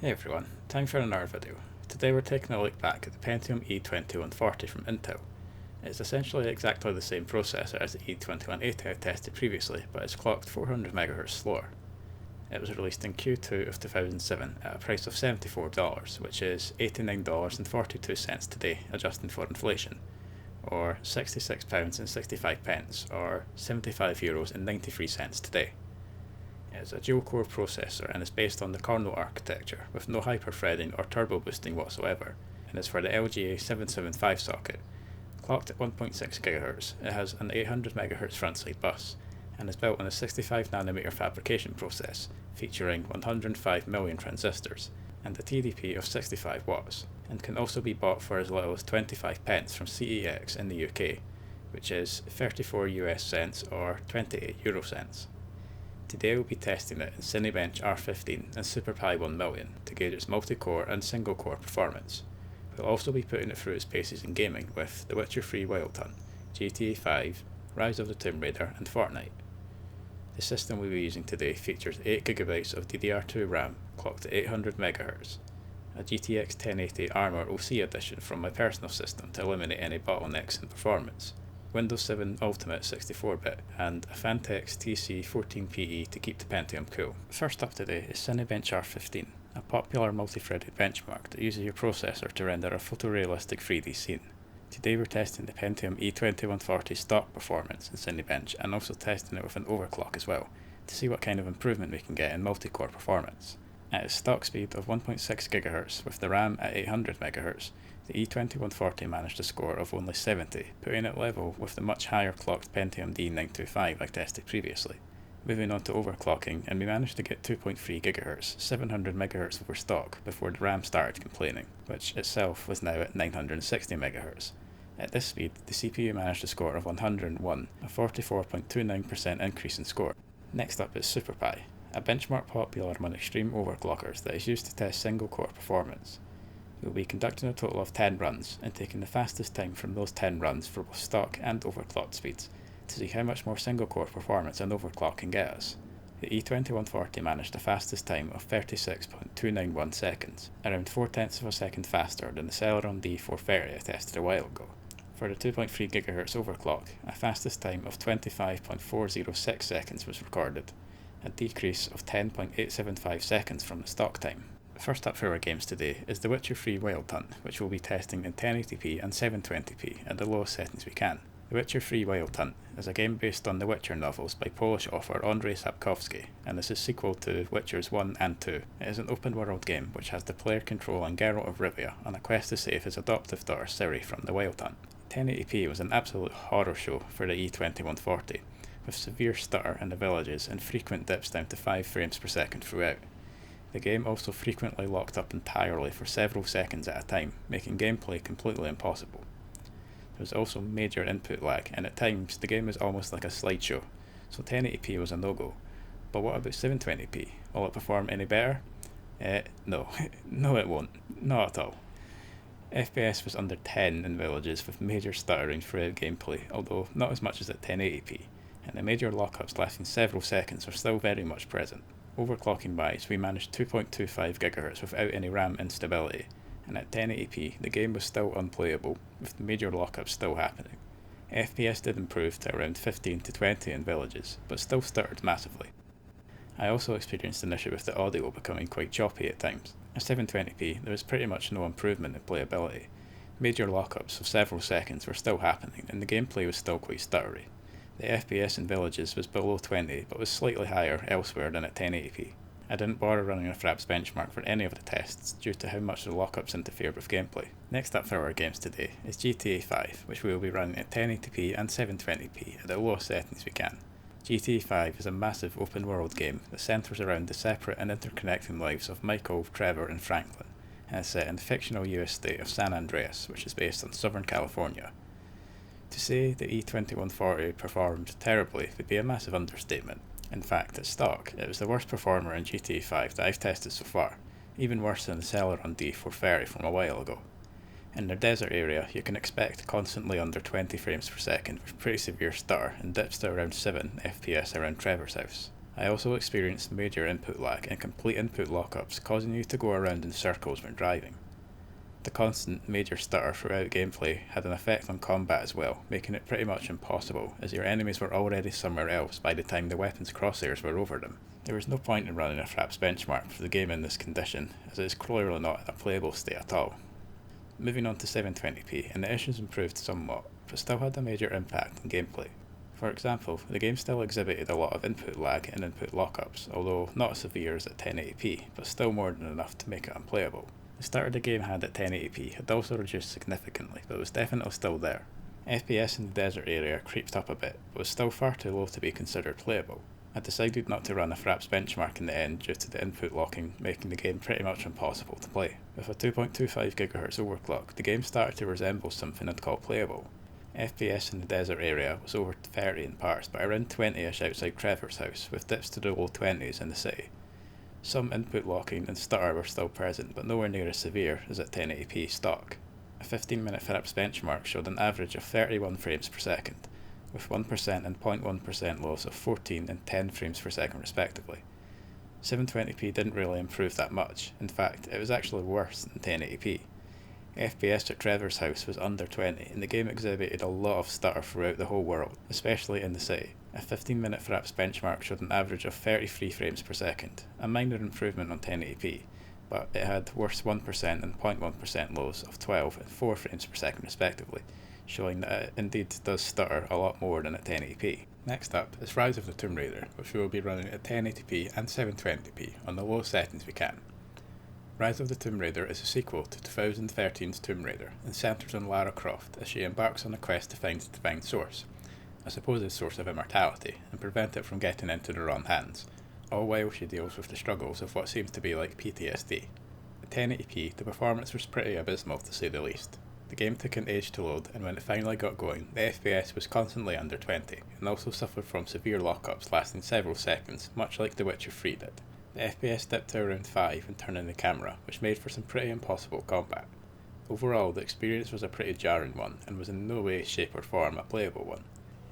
Hey everyone, time for another video. Today we're taking a look back at the Pentium E2140 from Intel. It's essentially exactly the same processor as the E2180 I tested previously, but it's clocked 400 MHz slower. It was released in Q2 of 2007 at a price of $74, which is $89.42 today, adjusting for inflation, or £66.65, or €75.93 today. It is a dual-core processor and is based on the kernel architecture with no hyper-threading or turbo boosting whatsoever, and is for the LGA 775 socket. Clocked at 1.6 GHz, it has an 800 MHz frontside bus, and is built on a 65nm fabrication process featuring 105 million transistors and a TDP of 65 watts, and can also be bought for as little as 25 pence from CEX in the UK, which is 34 US cents or 28 Euro cents. Today we'll be testing it in Cinebench R15 and SuperPi 1 to gauge its multi-core and single-core performance. We'll also be putting it through its paces in gaming with The Witcher 3 Wild Hunt, GTA 5, Rise of the Tomb Raider and Fortnite. The system we'll be using today features 8GB of DDR2 RAM clocked at 800 MHz, a GTX 1080 Armor OC edition from my personal system to eliminate any bottlenecks in performance, Windows 7 Ultimate 64-bit, and a Phanteks TC14PE to keep the Pentium cool. First up today is Cinebench R15, a popular multi-threaded benchmark that uses your processor to render a photorealistic 3D scene. Today we're testing the Pentium E2140 stock performance in Cinebench and also testing it with an overclock as well, to see what kind of improvement we can get in multi-core performance. At its stock speed of 1.6 GHz with the RAM at 800 MHz, the E2140 managed a score of only 70, putting it level with the much higher clocked Pentium D925 I tested previously. Moving on to overclocking, and we managed to get 2.3 GHz, 700 MHz over stock before the RAM started complaining, which itself was now at 960 MHz. At this speed, the CPU managed a score of 101, a 44.29% increase in score. Next up is SuperPi, a benchmark popular among extreme overclockers that is used to test single-core performance. We will be conducting a total of 10 runs and taking the fastest time from those 10 runs for both stock and overclocked speeds to see how much more single-core performance an overclock can get us. The E2140 managed the fastest time of 36.291 seconds, around 4/10 of a second faster than the Celeron D430 I tested a while ago. For the 2.3 GHz overclock, a fastest time of 25.406 seconds was recorded, a decrease of 10.875 seconds from the stock time. First up for our games today is The Witcher 3 Wild Hunt, which we'll be testing in 1080p and 720p at the lowest settings we can. The Witcher 3 Wild Hunt is a game based on the Witcher novels by Polish author Andrzej Sapkowski, and is a sequel to Witchers 1 and 2. It is an open world game which has the player controlling Geralt of Rivia on a quest to save his adoptive daughter Ciri from the Wild Hunt. 1080p was an absolute horror show for the E2140, with severe stutter in the villages and frequent dips down to 5 frames per second throughout. The game also frequently locked up entirely for several seconds at a time, making gameplay completely impossible. There was also major input lag, and at times the game was almost like a slideshow, so 1080p was a no-go. But what about 720p? Will it perform any better? No. No it won't. Not at all. FPS was under 10 in villages with major stuttering throughout gameplay, although not as much as at 1080p, and the major lockups lasting several seconds are still very much present. Overclocking wise, we managed 2.25 GHz without any RAM instability, and at 1080p the game was still unplayable, with the major lockups still happening. FPS did improve to around 15 to 20 in villages, but still stuttered massively. I also experienced an issue with the audio becoming quite choppy at times. At 720p there was pretty much no improvement in playability. Major lockups of several seconds were still happening, and the gameplay was still quite stuttery. The FPS in villages was below 20, but was slightly higher elsewhere than at 1080p. I didn't bother running a Fraps benchmark for any of the tests due to how much the lockups interfered with gameplay. Next up for our games today is GTA 5, which we will be running at 1080p and 720p at the lowest settings we can. GTA 5 is a massive open world game that centres around the separate and interconnecting lives of Michael, Trevor and Franklin, and is set in the fictional US state of San Andreas, which is based on Southern California. To say the E2140 performed terribly would be a massive understatement. In fact, at stock, it was the worst performer in GTA 5 that I've tested so far, even worse than the Celeron D430 from a while ago. In the desert area, you can expect constantly under 20 frames per second with pretty severe stutter and dips to around 7 FPS around Trevor's house. I also experienced major input lag and complete input lockups, causing you to go around in circles when driving. The constant major stutter throughout gameplay had an effect on combat as well, making it pretty much impossible, as your enemies were already somewhere else by the time the weapon's crosshairs were over them. There was no point in running a Fraps benchmark for the game in this condition, as it is clearly not in a playable state at all. Moving on to 720p, and the issues improved somewhat, but still had a major impact on gameplay. For example, the game still exhibited a lot of input lag and input lockups, although not as severe as at 1080p, but still more than enough to make it unplayable. The starter the game had at 1080p had also reduced significantly, but was definitely still there. FPS in the desert area creeped up a bit, but was still far too low to be considered playable. I decided not to run a Fraps benchmark in the end due to the input locking making the game pretty much impossible to play. With a 2.25 GHz overclock, the game started to resemble something I'd call playable. FPS in the desert area was over 30 in parts, but around 20ish outside Trevor's house, with dips to the low 20s in the city. Some input locking and stutter were still present, but nowhere near as severe as at 1080p stock. A 15-minute Fraps benchmark showed an average of 31 frames per second, with 1% and 0.1% loss of 14 and 10 frames per second respectively. 720p didn't really improve that much, in fact it was actually worse than 1080p. FPS at Trevor's house was under 20 and the game exhibited a lot of stutter throughout the whole world, especially in the city. A 15-minute Fraps benchmark showed an average of 33 frames per second, a minor improvement on 1080p, but it had worse 1% and 0.1% lows of 12 and 4 frames per second respectively, showing that it indeed does stutter a lot more than at 1080p. Next up is Rise of the Tomb Raider, which we will be running at 1080p and 720p on the lowest settings we can. Rise of the Tomb Raider is a sequel to 2013's Tomb Raider and centres on Lara Croft as she embarks on a quest to find the divine source, a supposed source of immortality, and prevent it from getting into the wrong hands, all while she deals with the struggles of what seems to be like PTSD. At 1080p, the performance was pretty abysmal to say the least. The game took an age to load, and when it finally got going, the FPS was constantly under 20, and also suffered from severe lockups lasting several seconds, much like The Witcher 3 did. The FPS dipped to around 5 when turning the camera, which made for some pretty impossible combat. Overall, the experience was a pretty jarring one, and was in no way, shape or form a playable one.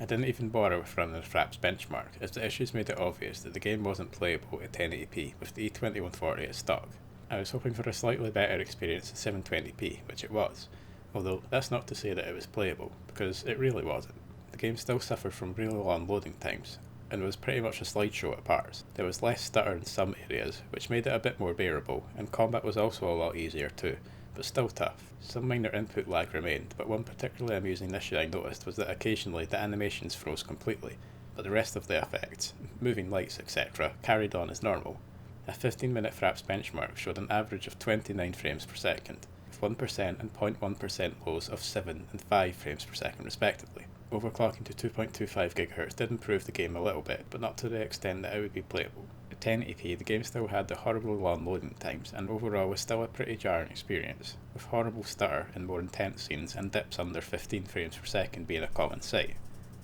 I didn't even bother with running a Fraps benchmark, as the issues made it obvious that the game wasn't playable at 1080p with the E2140 at stock. I was hoping for a slightly better experience at 720p, which it was, although that's not to say that it was playable, because it really wasn't. The game still suffered from really long loading times, and was pretty much a slideshow at parts. There was less stutter in some areas, which made it a bit more bearable, and combat was also a lot easier too, but still tough. Some minor input lag remained, but one particularly amusing issue I noticed was that occasionally the animations froze completely, but the rest of the effects, moving lights etc., carried on as normal. A 15-minute Fraps benchmark showed an average of 29 frames per second, with 1% and 0.1% lows of 7 and 5 frames per second respectively. Overclocking to 2.25 GHz did improve the game a little bit, but not to the extent that it would be playable. At 1080p, the game still had the horribly long loading times, and overall was still a pretty jarring experience, with horrible stutter in more intense scenes and dips under 15 frames per second being a common sight.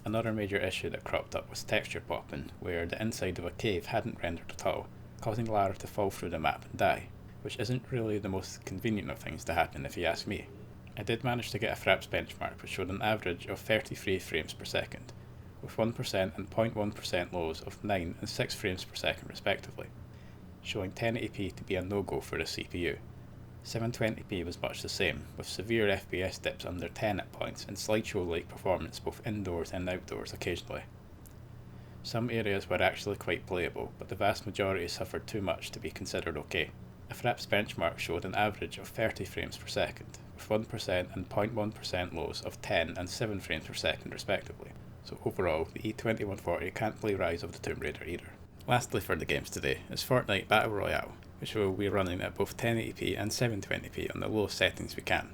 Another major issue that cropped up was texture popping, where the inside of a cave hadn't rendered at all, causing Lara to fall through the map and die, which isn't really the most convenient of things to happen if you ask me. I did manage to get a Fraps benchmark which showed an average of 33 frames per second, with 1% and 0.1% lows of 9 and 6 frames per second respectively, showing 1080p to be a no-go for the CPU. 720p was much the same, with severe FPS dips under 10 at points and slideshow-like performance both indoors and outdoors occasionally. Some areas were actually quite playable, but the vast majority suffered too much to be considered okay. A Fraps benchmark showed an average of 30 frames per second, with 1% and 0.1% lows of 10 and 7 frames per second respectively, so overall the E2140 can't play Rise of the Tomb Raider either. Lastly for the games today is Fortnite Battle Royale, which will be running at both 1080p and 720p on the lowest settings we can.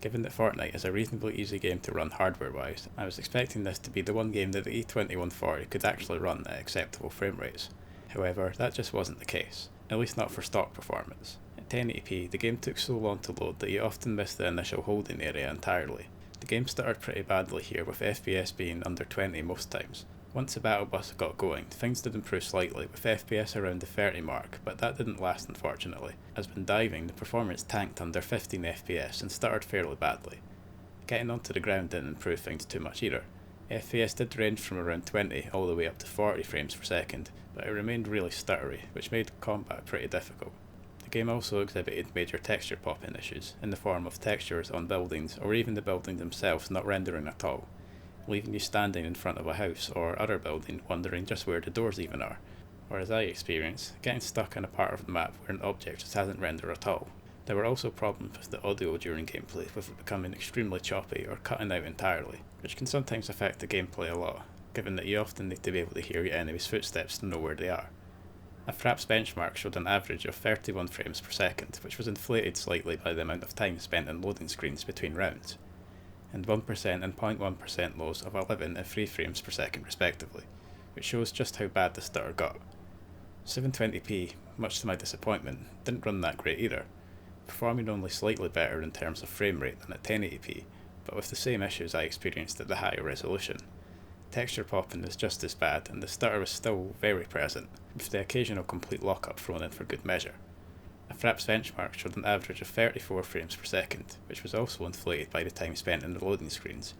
Given that Fortnite is a reasonably easy game to run hardware wise, I was expecting this to be the one game that the E2140 could actually run at acceptable frame rates. However, that just wasn't the case, at least not for stock performance. At 1080p, the game took so long to load that you often missed the initial holding area entirely. The game stuttered pretty badly here, with FPS being under 20 most times. Once the battle bus got going, things did improve slightly, with FPS around the 30 mark, but that didn't last unfortunately, as when diving the performance tanked under 15 FPS and stuttered fairly badly. Getting onto the ground didn't improve things too much either. FPS did range from around 20 all the way up to 40 frames per second, but it remained really stuttery, which made combat pretty difficult. The game also exhibited major texture pop-in issues, in the form of textures on buildings or even the buildings themselves not rendering at all, leaving you standing in front of a house or other building wondering just where the doors even are, or as I experienced, getting stuck in a part of the map where an object just hasn't rendered at all. There were also problems with the audio during gameplay, with it becoming extremely choppy or cutting out entirely, which can sometimes affect the gameplay a lot, given that you often need to be able to hear your enemy's footsteps to know where they are. A Fraps benchmark showed an average of 31 frames per second, which was inflated slightly by the amount of time spent in loading screens between rounds, and 1% and 0.1% lows of 11 and 3 frames per second respectively, which shows just how bad the stutter got. 720p, much to my disappointment, didn't run that great either, performing only slightly better in terms of frame rate than at 1080p, but with the same issues I experienced at the higher resolution. Texture popping was just as bad, and the stutter was still very present, with the occasional complete lockup thrown in for good measure. A Fraps benchmark showed an average of 34 frames per second, which was also inflated by the time spent in the loading screens,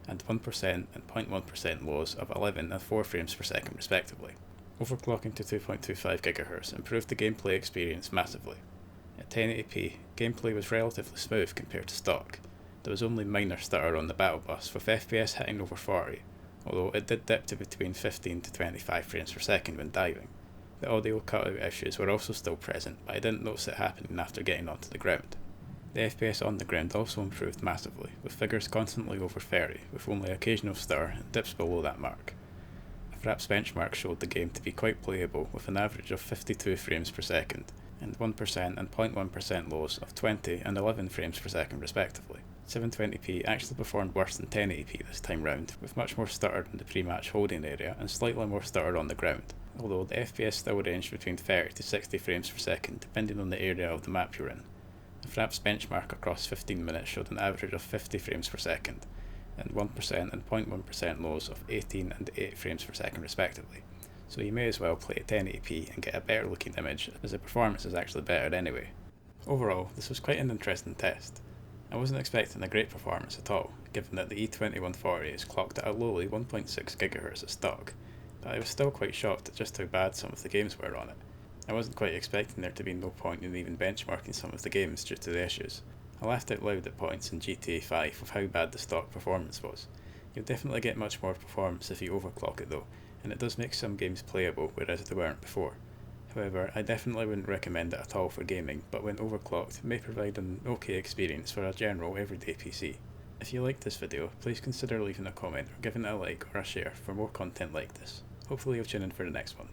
and 1% and 0.1% lows of 11 and 4 frames per second respectively. Overclocking to 2.25 GHz improved the gameplay experience massively. At 1080p, gameplay was relatively smooth compared to stock. There was only minor stutter on the battle bus, with FPS hitting over 40, although it did dip to between 15 to 25 frames per second when diving. The audio cutout issues were also still present, but I didn't notice it happening after getting onto the ground. The FPS on the ground also improved massively, with figures constantly over 30, with only occasional stutter and dips below that mark. A Fraps benchmark showed the game to be quite playable, with an average of 52 frames per second, and 1% and 0.1% lows of 20 and 11 frames per second respectively. 720p actually performed worse than 1080p this time round, with much more stutter in the pre-match holding area and slightly more stutter on the ground, although the FPS still ranged between 30 to 60 frames per second depending on the area of the map you're in. The Fraps benchmark across 15 minutes showed an average of 50 frames per second, and 1% and 0.1% lows of 18 and 8 frames per second respectively, so you may as well play at 1080p and get a better looking image, as the performance is actually better anyway. Overall, this was quite an interesting test. I wasn't expecting a great performance at all, given that the E2140 is clocked at a lowly 1.6 GHz at stock, but I was still quite shocked at just how bad some of the games were on it. I wasn't quite expecting there to be no point in even benchmarking some of the games due to the issues. I laughed out loud at points in GTA 5 of how bad the stock performance was. You'll definitely get much more performance if you overclock it though, and it does make some games playable whereas they weren't before. However, I definitely wouldn't recommend it at all for gaming, but when overclocked, it may provide an okay experience for a general everyday PC. If you liked this video, please consider leaving a comment or giving it a like or a share for more content like this. Hopefully you'll tune in for the next one.